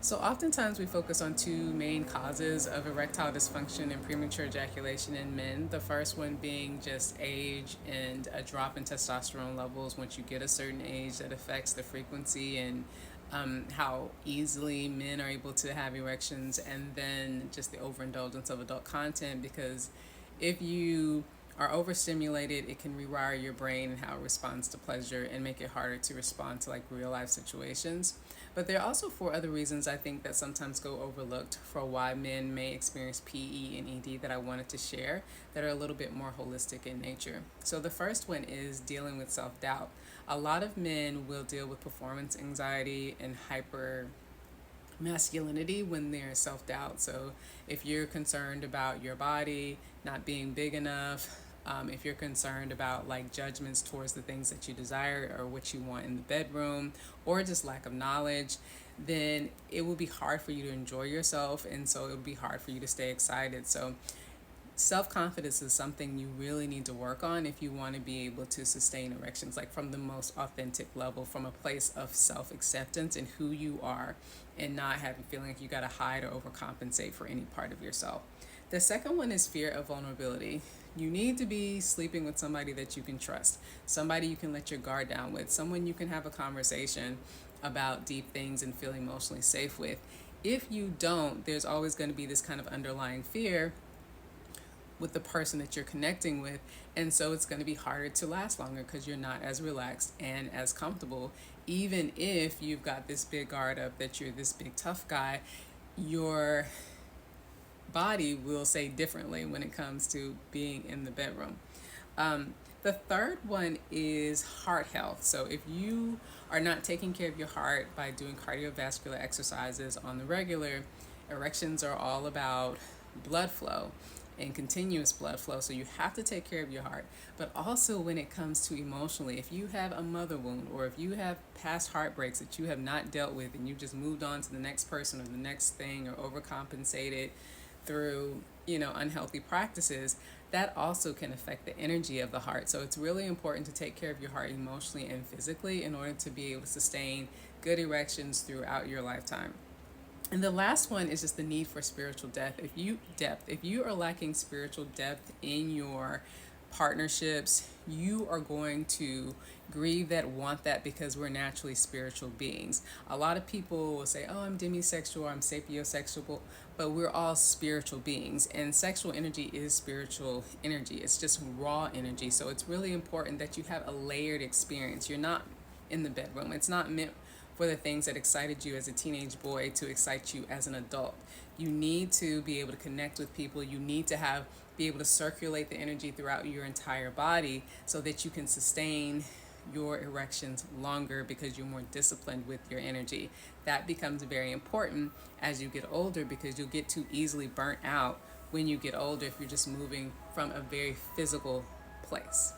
So oftentimes we focus on two main causes of erectile dysfunction and premature ejaculation in men. The first one being just age and a drop in testosterone levels once you get a certain age that affects the frequency and how easily men are able to have erections, and then just the overindulgence of adult content, because if you are overstimulated, it can rewire your brain and how it responds to pleasure and make it harder to respond to like real life situations. But there are also four other reasons I think that sometimes go overlooked for why men may experience PE and ED that I wanted to share that are a little bit more holistic in nature. So the first one is dealing with self doubt. A lot of men will deal with performance anxiety and hyper masculinity when there's self doubt. So, if you're concerned about your body not being big enough, if you're concerned about like judgments towards the things that you desire or what you want in the bedroom, or just lack of knowledge, then it will be hard for you to enjoy yourself, and so it will be hard for you to stay excited. So, self confidence is something you really need to work on if you want to be able to sustain erections, like from the most authentic level, from a place of self acceptance and who you are, and not having feeling like you got to hide or overcompensate for any part of yourself. The second one is fear of vulnerability. You need to be sleeping with somebody that you can trust, somebody you can let your guard down with, someone you can have a conversation about deep things and feel emotionally safe with. If you don't, there's always going to be this kind of underlying fear with the person that you're connecting with, and so it's going to be harder to last longer because you're not as relaxed and as comfortable. Even if you've got this big guard up that you're this big tough guy, your body will say differently when it comes to being in the bedroom. The third one is heart health. So if you are not taking care of your heart by doing cardiovascular exercises on the regular, erections are all about blood flow and continuous blood flow. So you have to take care of your heart. But also when it comes to emotionally, if you have a mother wound or if you have past heartbreaks that you have not dealt with and you just moved on to the next person or the next thing or overcompensated through, unhealthy practices, that also can affect the energy of the heart. So it's really important to take care of your heart emotionally and physically in order to be able to sustain good erections throughout your lifetime. And the last one is just the need for spiritual depth. If you are lacking spiritual depth in your partnerships, you are going to grieve that, want that, because we're naturally spiritual beings. A lot of people will say, oh, I'm demisexual, I'm sapiosexual, but we're all spiritual beings, and sexual energy is spiritual energy. It's just raw energy. So it's really important that you have a layered experience. You're not in the bedroom. It's not meant for the things that excited you as a teenage boy to excite you as an adult. You need to be able to connect with people. You need to be able to circulate the energy throughout your entire body so that you can sustain your erections longer because you're more disciplined with your energy. That becomes very important as you get older because you'll get too easily burnt out when you get older if you're just moving from a very physical place.